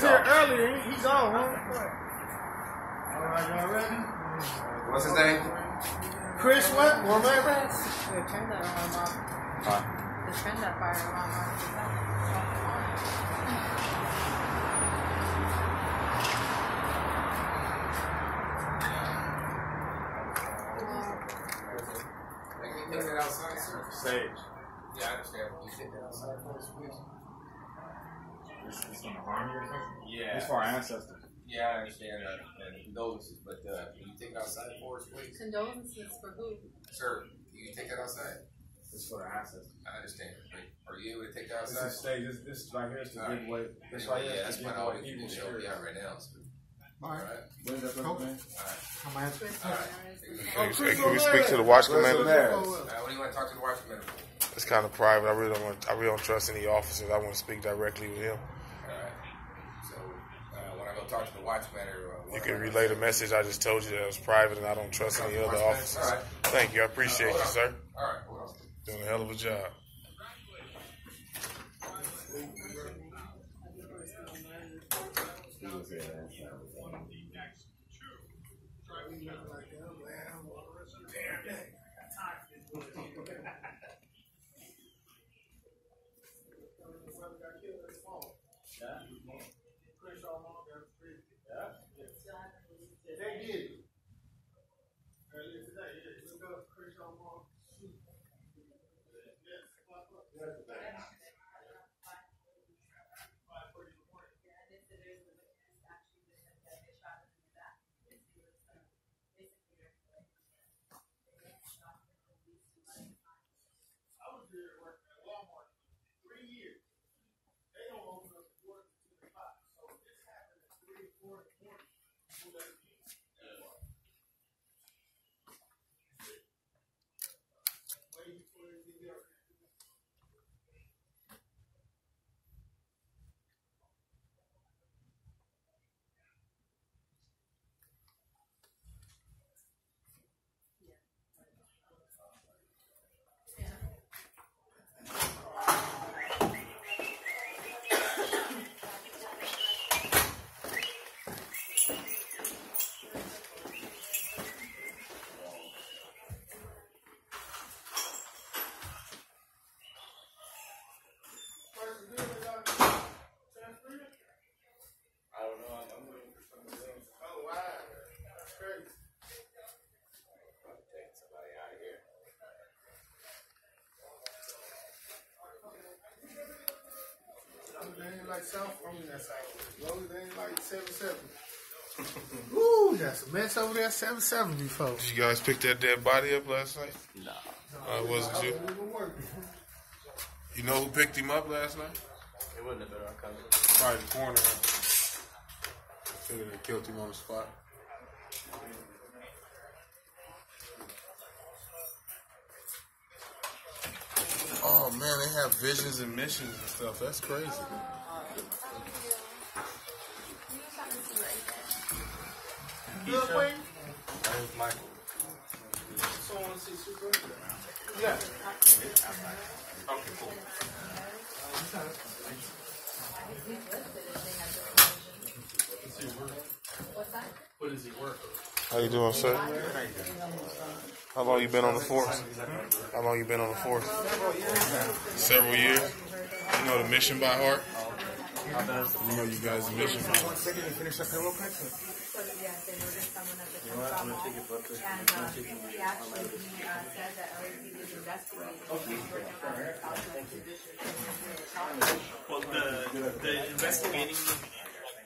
was here earlier. He's on, huh? All right, y'all ready? What's his name? Chris what? Remember? Yeah, turn that alarm off. Huh? Just turn that fire alarm off. Can you take it outside, sir? Sage. Yeah, I understand. Can you take that outside for us, please? It's gonna harm you or something? Yeah. It's for our ancestors. Yeah, I understand that. And condolences, but can you take it outside for us, please? Condolences for who? Sir, can you take that outside? It's for our ancestors. I understand. But are you able to take that This outside? is stage. This right here is to give away. This Anyway, right here yeah, is that's to what give all away we evil can show spirits. you out right now. So. All right. What is that supposed to mean? I'm answering. Hey, can we speak to the watch commander? What do you want to talk to the watch commander for? It's kind of private. I really don't trust any officers. I want to speak directly with him. Alright. So, when I go talk to the watch commander... You can relay the message I just told you that it was private and I don't trust any other officers. All right. Thank you. I appreciate you, sir. Alright, hold on. Doing a hell of a job. They did. Earlier today, look up Crenshaw Mall. I was there working at Walmart 3 years. They don't open up the doors until 2 o'clock. So this happened at 3 or 4 in the morning. Who let it be? Way before anything else. I don't know. I'm looking for something else. Oh, wow. That's crazy. Take somebody out of here. They ain't like South. I mean, that's how long as they ain't like 7-7. Woo, that's a mess over there. 7-7 before. Did you guys pick that dead body up last night? No. It wasn't you? You know who picked him up last night? It wouldn't have been our cousin. Probably the coroner. They killed him on the spot. Oh man, they have visions and missions and stuff. That's crazy. Good way. My name's Michael. Someone want to see Super? Yeah. Okay, cool. What does he work? How you doing, sir? How long you been on the force? How long you been on the force? Several years. You know the mission by heart? You know you guys' mission by heart. So, yes, they noticed someone at the Crenshaw Mall, and he actually said that LAPD is investigating. Well, the investigating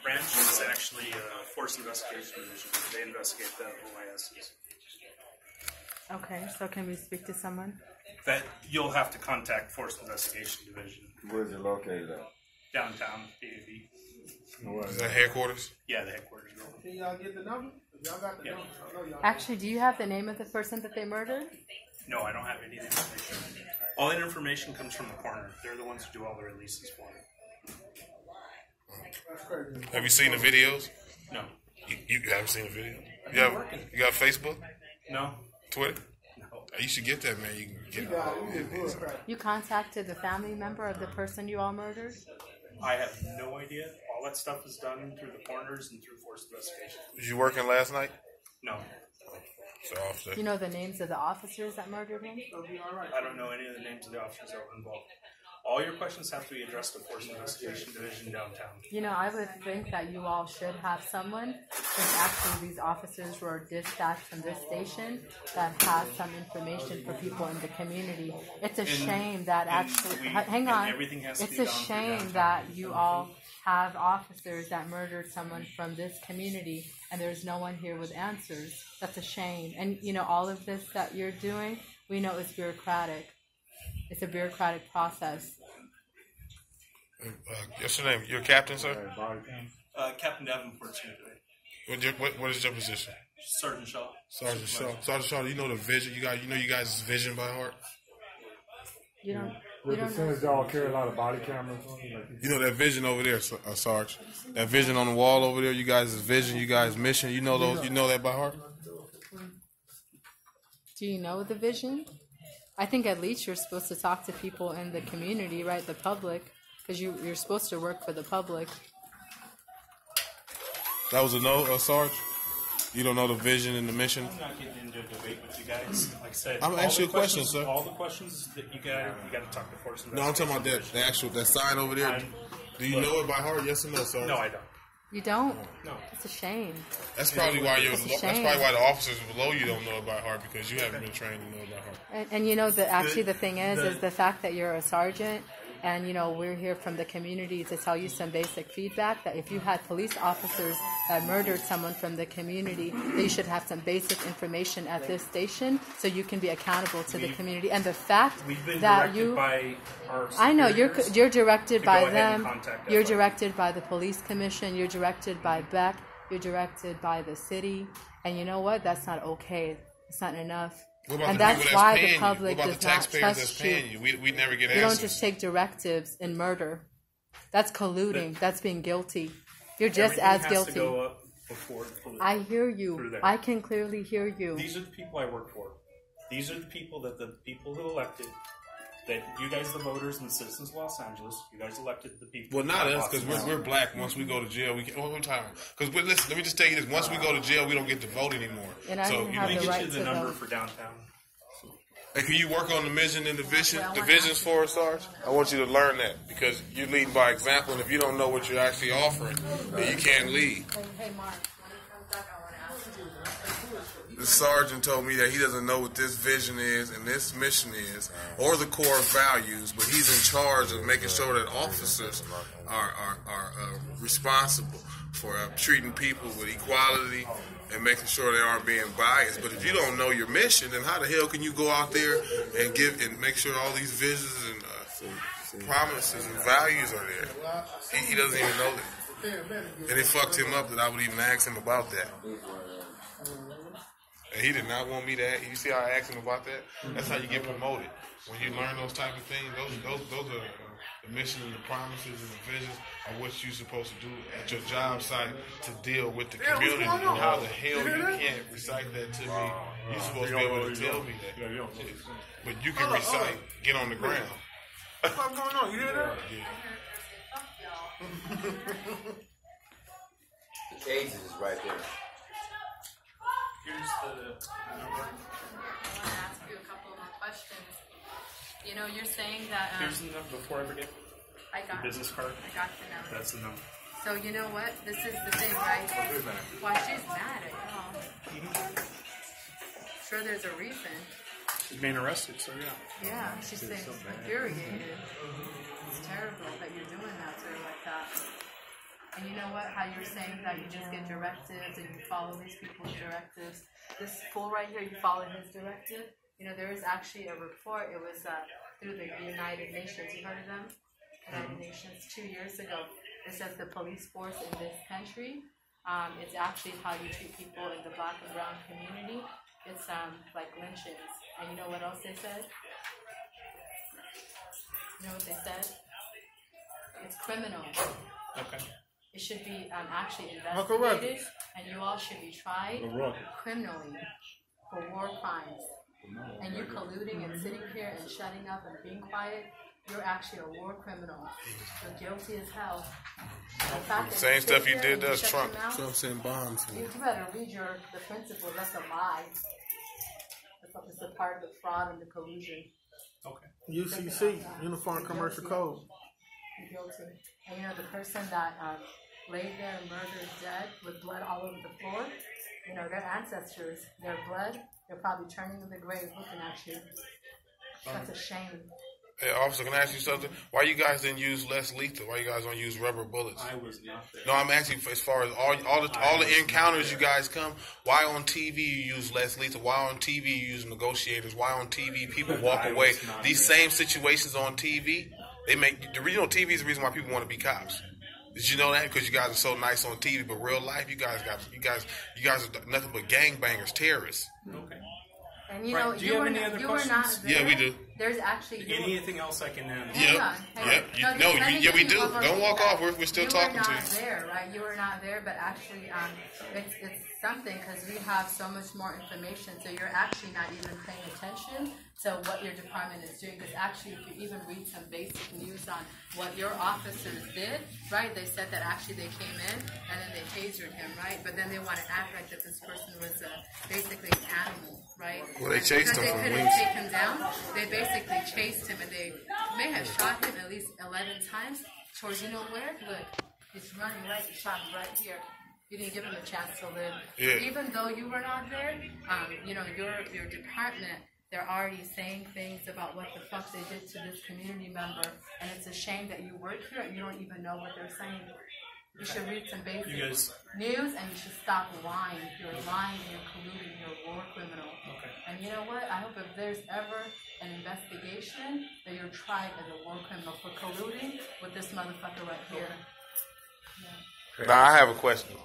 branch is actually a Force Investigation Division. They investigate the OISs. Okay, so can we speak to someone? That you'll have to contact Force Investigation Division Where is it located at? downtown DAV. Is that headquarters? Yeah, the headquarters building. Can y'all get the number? If y'all got the Yeah. number. I know y'all. Actually, do you have the name of the person that they murdered? No, I don't have any information. All that information comes from the coroner. They're the ones who do all the releases for it. That's crazy. Have you seen the videos? No. You haven't seen the video? You got Facebook? No? Twitter? No. You should get that, man. You can get You got it. You get bull crap. You contacted the family member of the person you all murdered? I have no idea. All All that stuff is done through the coroners and through forced investigation. Was you working last night? No, So officer. You know the names of the officers that murdered him? I don't know any of the names of the officers that were involved. All your questions have to be addressed to Force Investigation Division downtown. You know, I would think that you all should have someone, since actually these officers were dispatched from this station, that has some information for people in the community. It's a shame that actually, hang on, everything has to it's be a done through shame downtown. that you all have officers that murdered someone from this community and there's no one here with answers. That's a shame. And, you know, all of this that you're doing, we know it's bureaucratic. It's a bureaucratic process. What's your name? You're a captain, sir? Captain Davenport's here today. What is your position? Sergeant Shaw. Sergeant Shaw. Sergeant Shaw, you know the vision. You know you guys' vision by heart. You don't. With You as don't soon know. as y'all carry a lot of body cameras on you, like You know that vision over there, Sarge. That vision on the wall over there. You guys' vision. You guys' mission. You know those. You know that by heart. Do you know the vision? I think at least you're supposed to talk to people in the community, right? The public, because you're supposed to work for the public. That was a no, Sarge. You don't know the vision and the mission. I'm not getting into a debate with you guys. Like I said, I'm gonna all ask the you a question, questions- sir. All the questions that you got to talk to Force No, I'm talking about that sign over there. Do you know it by heart? Yes or no, Sarge? No, I don't. You don't? No. It's a shame. That's probably why It's a that's shame. probably why the officers below you don't know it by heart, because you haven't been trained to know it by heart. And you know, the thing is the fact that you're a sergeant, and you know, we're here from the community to tell you some basic feedback that if you had police officers that murdered someone from the community, they should have some basic information at this station so you can be accountable to the community. And the fact We've been that directed you, by our I know superiors you're directed to by go ahead and them. contact You're FI. directed by the police commission. You're directed by Beck. You're directed by the city. And you know what? That's not okay. It's not enough. What about And the that's people why paying the you? public What about does the not taxpayers that's trust paying you. you? We never get You don't answers. just take directives in murder. That's colluding. That's being guilty. You're just Everything as has guilty. To go up before the police. I hear Through you. there. I can clearly hear you. These are the people I work for. These are the people who elected, that you guys, the voters and the citizens of Los Angeles, you guys elected the people. Well, not of us, because Los we're black. Once we go to jail, we can. What time? Because listen, let me just tell you this: once we go to jail, we don't get to vote anymore. And I didn't have Let me the get right you the to number vote. for downtown. Hey, can you work on the mission and the visions for us, Sarge? I want you to learn that, because you're leading by example, and if you don't know what you're actually offering, then you can't lead. Hey, Mark, when he comes back, I want to ask you. The sergeant told me that he doesn't know what this vision is and this mission is, or the core values, but he's in charge of making sure that officers are responsible for treating people with equality and making sure they aren't being biased. But if you don't know your mission, then how the hell can you go out there and give and make sure all these visions and promises and values are there? He doesn't even know that. And it fucked him up that I would even ask him about that. And he did not want me to. You see how I asked him about that? That's how you get promoted. When you learn those type of things, those are the mission and the promises and the visions are what you're supposed to do at your job site to deal with the community. And how the hell you can't recite that to me? You're supposed to be able to tell me that. But you can recite, get on the ground. what's going on? You hear that? The cages is right there. Here's the number. I want to ask you a couple more questions. You know, you're saying that Here's the number before I forget. I got The business card. I got the number. That's the number. So you know what? This is the thing, right? Why she's mad at y'all? Sure, there's a reason. She's being arrested, so yeah. Yeah, she's infuriated. It's terrible that you're doing that to her like that. And you know what? How you're saying that you just get directives and you follow these people's directives. This fool right here, you follow his directive. You know, there was actually a report. It was through the United Nations. You heard of them? United Nations 2 years ago. It says the police force in this country. It's actually how you treat people in the black and brown community. It's like lynchings. And you know what else they said? You know what they said? It's criminal. Okay. It should be actually investigated, and you all should be tried criminally for war crimes. And you colluding and sitting here and shutting up and being quiet, you're actually a war criminal. You're guilty as hell. The fact that Same you stuff sit you there did and you does shut Trump. your mouth, Trump sent bombs for you better read the principles. That's a lie. It's a part of the fraud and the collusion. Okay. UCC, Uniform Commercial Code. You're guilty. And you know, the person that laid there and murdered dead with blood all over the floor, you know, their ancestors, their blood, they're probably turning in the grave looking at you. That's a shame. Hey, officer, can I ask you something? Why you guys didn't use less lethal? Why you guys don't use rubber bullets? I was not there. No, I'm asking as far as all the encounters you guys come. Why on TV you use less lethal? Why on TV you use negotiators? Why on TV people walk away? These same situations on TV, they make TV is the reason why people want to be cops. Did you know that? Because you guys are so nice on TV, but real life, you guys are nothing but gangbangers, terrorists. Okay. And you Right. know, Do you have any other you were not questions? there. Yeah, we do. There's actually Anything else I can Hang on, we do. Don't walk off. We're still talking to you. You were not there, right? You were not there, but actually, it's something because we have so much more information. So you're actually not even paying attention to what your department is doing. Because actually, if you even read some basic news on what your officers did, right? They said that actually they came in and then they tasered him, right? But then they want to act like that this person was basically an animal, right? Well, they chased him Because from they couldn't wings. take him down. They basically chased him and they may have shot him at least 11 times towards, you know where? Look, he's running right, you shot him right here. You didn't give him a chance to live. Yeah. Even though you were not there, you know, your department, they're already saying things about what the fuck they did to this community member, and it's a shame that you work here and you don't even know what they're saying. You should read some basic news, and you should stop lying. You're lying and you're colluding. You're a war criminal. Okay. And you know what? I hope if there's ever an investigation that you're tried as a war criminal for colluding with this motherfucker right here. Yeah. Now I have a question.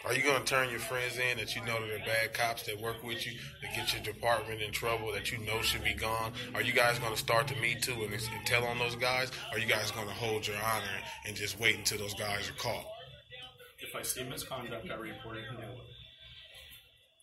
Are you going to turn your friends in that you know that are bad cops that work with you, that get your department in trouble, that you know should be gone? Are you guys going to start the Me Too and tell on those guys? Or are you guys going to hold your honor and just wait until those guys are caught? If I see misconduct, I report it and deal with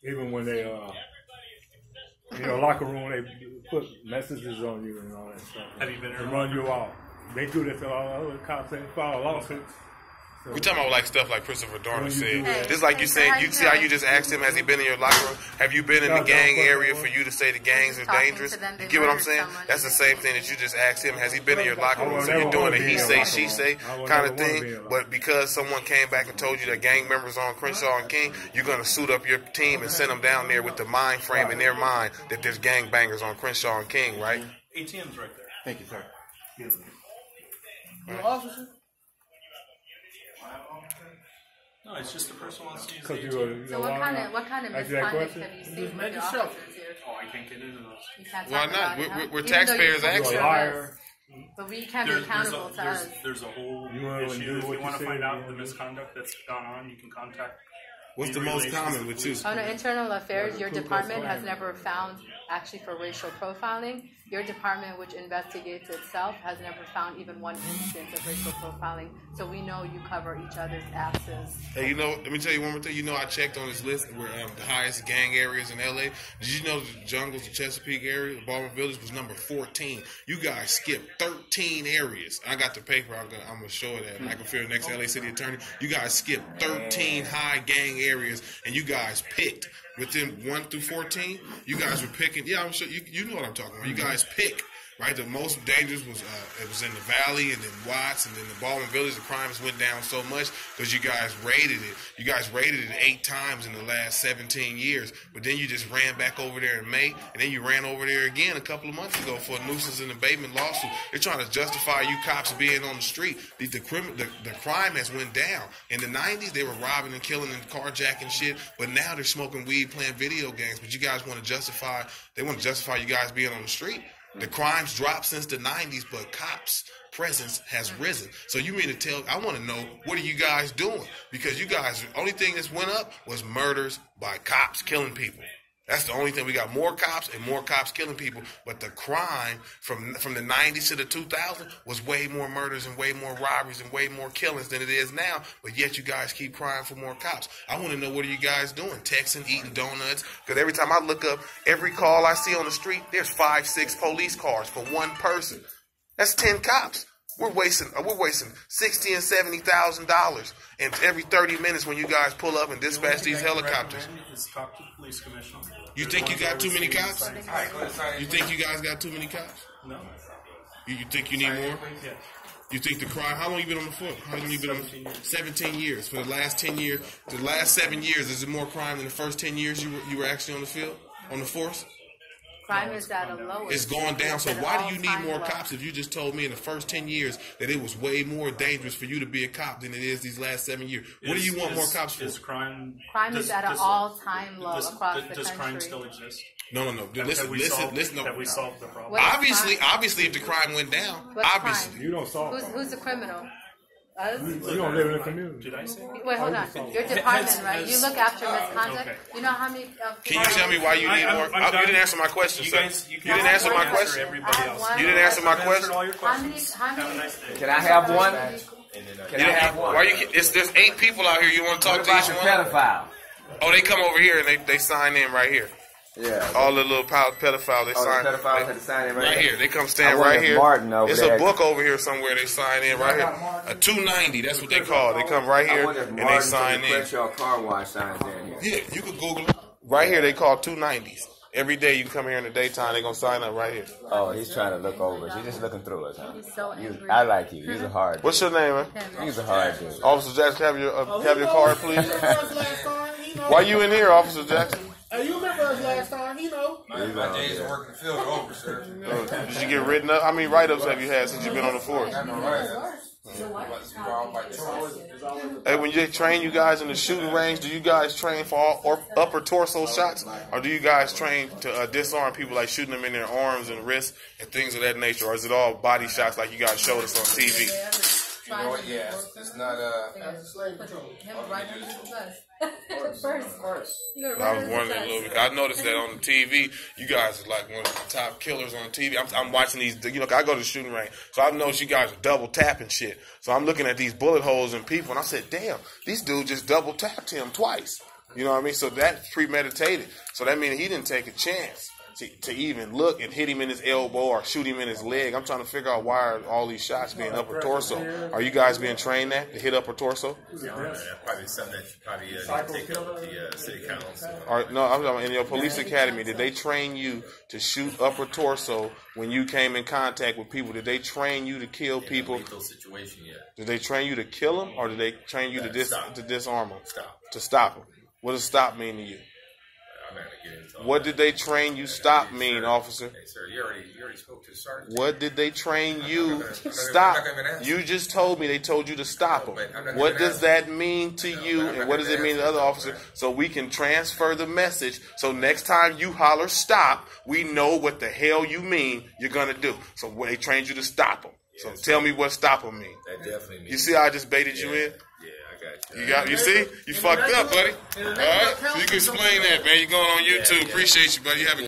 it. Even when they, locker room, they put messages on you and all that stuff. Have you been They there? run you out. They do this to all other cops. They file lawsuits. So, We're talking about like stuff like Christopher Dorner When you said. do that- Just like you saying, you see how you just asked him, has he been in your locker room? Have you been in the gang area for you to say the gangs are Talking dangerous? to them, You they get what I'm murdered saying? someone. That's the same thing that you just asked him. Has he been in your locker I room? will So you're never doing wanna a be he in your say, locker she room. say I will kind never of wanna be in thing. your locker But because someone came back and told you that gang members on Crenshaw and King, you're going to suit up your team and send them down there with the mind frame in their mind that there's gang bangers on Crenshaw and King, right? ATM's right there. Thank you, sir. No, it's just the person wants to use the because you ATM. were, So what kind of Ask you that misconduct question? have you seen Just with make your yourself. officers here? Oh, I can't get into those. You can't Why talk not? about it, huh? We're Even though taxpayers you're asking. You're a supposed to liar. arrest. But we can't be accountable to us. There's a whole You wanna issue. do If what you you want to say find you out wanna the do. misconduct that's gone on, you can contact. What's the most common with you? On the internal affairs, your Ku Klux department has Klan. never found, actually for racial profiling, your department, which investigates itself, has never found even one instance of racial profiling. So we know you cover each other's asses. Hey, let me tell you one more thing. I checked on this list where the highest gang areas in LA. Did you know the Jungles, the Chesapeake area, the Baltimore Village was number 14? You guys skipped 13 areas. I got the paper. I'm going to show it at Michael Fair, next LA City Attorney. You guys skipped 13 high gang areas, and you guys picked within 1 through 14. You guys were picking. Yeah, I'm sure you know what I'm talking about. You guys pick. Right, the most dangerous was it was in the Valley, and then Watts, and then the Baldwin Village. The crimes went down so much because you guys raided it. You guys raided it 8 times in the last 17 years. But then you just ran back over there in May, and then you ran over there again a couple of months ago for a nuisance and abatement lawsuit. They're trying to justify you cops being on the street. The crime has went down. In the 90s, they were robbing and killing and carjacking shit, but now they're smoking weed, playing video games. But you guys want to justify? They want to justify you guys being on the street. The crimes dropped since the 90s, but cops' presence has risen. So you mean to tell, I want to know, what are you guys doing? Because you guys, the only thing that's went up was murders by cops killing people. That's the only thing. We got more cops and more cops killing people. But the crime from the 90s to the 2000s was way more murders and way more robberies and way more killings than it is now. But yet you guys keep crying for more cops. I want to know, what are you guys doing? Texting, eating donuts? Because every time I look up, every call I see on the street, there's 5, 6 police cars for one person. That's 10 cops. We're wasting $60,000 and $70,000, and every 30 minutes when you guys pull up and dispatch these helicopters. Talk to the police commissioner. You think you got too many cops? You think you guys got too many cops? No. You think you need more? Yes. You think the crime? How long you been on the force? How long you been on? 17 years. For the last 10 years, the last 7 years, is it more crime than the first 10 years you were actually on the field, on the force? Crime is at a lowest. It's gone down. So why do you need more cops if you just told me in the first 10 years that it was way more dangerous for you to be a cop than it is these last 7 years? What do you want more cops for? Is crime is at an all-time low across the country. Does crime still exist? No. Listen. Have we solved the problem? Obviously, if the crime went down, obviously. Crime? You don't solve. Who's the criminal? Us? You don't live in the community. Did I say? Wait, hold on. Your department, right? You look after misconduct. Okay. You know how many? Can you tell me why you need more? You didn't answer my question, sir. You didn't answer my question. Everybody else. You didn't answer my question. All your How questions. many? Can I have one? Can I have one? Why there's 8 people out here. You want to talk What to about each the one? pedophile? Oh, they come over here and they sign in right here. Yeah. All the little pedophiles, they sign. The pedophiles had to sign in Right here. They come stand I wonder right if here. Martin over It's there- a book over here somewhere. They sign in right here. A 290. That's what they call it. They come right I here wonder if and they Martin sign from the in. Crenshaw Car Wash signs in here. Yeah, you could Google it. Right here, they call 290s. Every day you can come here in the daytime. They're gonna sign up right here. Oh, he's trying to look over us. He's just looking through us, huh? He's so angry. I like you. He's a hard dude. What's your name, man? He's a hard dude. Officer Jackson, have your card, please. Last time, he know. Why you in here, Officer Jackson? You remember us last time, he know. My days of working the field are over, sir. Did you get written up? How many write-ups have you had since you've been on the force? I know, right? By choice. Hey, when you train you guys in the shooting range, do you guys train for all upper torso shots? Or do you guys train to disarm people, like shooting them in their arms and wrists and things of that nature? Or is it all body shots like you guys showed us on TV? You know what? Yeah, it's not First. I was wondering a little bit. I noticed that on the TV, you guys are like one of the top killers on TV. I'm watching these, I go to the shooting range, so I've noticed you guys are double tapping shit. So I'm looking at these bullet holes in people, and I said, damn, these dudes just double tapped him twice. You know what I mean? So that's premeditated. So that means he didn't take a chance to even look and hit him in his elbow or shoot him in his leg. I'm trying to figure out why are all these shots being upper torso. Are you guys being trained that to hit upper torso? probably something that you probably need to take up with the city council. I'm talking in your police academy. Did they train you to shoot upper torso when you came in contact with people? Did they train you to kill people? Lethal situation yet. Did they train you to kill them, or did they train you to disarm them? Stop. To stop them. What does stop mean to you? I'm not gonna get into all What that. did they train you stop mean, officer? Hey, sir, you already spoke to the sergeant. What did they train you I'm not stop? gonna answer. You just told me they told you to stop them. But I'm not What gonna does answer. that mean to you, I'm and not what does gonna it mean to the answer. other officer? So we can transfer the message. So next time you holler stop, we know what the hell you mean you're gonna do. So they trained you to stop them. So tell me what stop them mean. That definitely means. You see how I just baited you in? Yeah, I got you. You see? You fucked up, buddy. All right? So you can explain that, man. You're going on YouTube. Appreciate you, buddy. You have a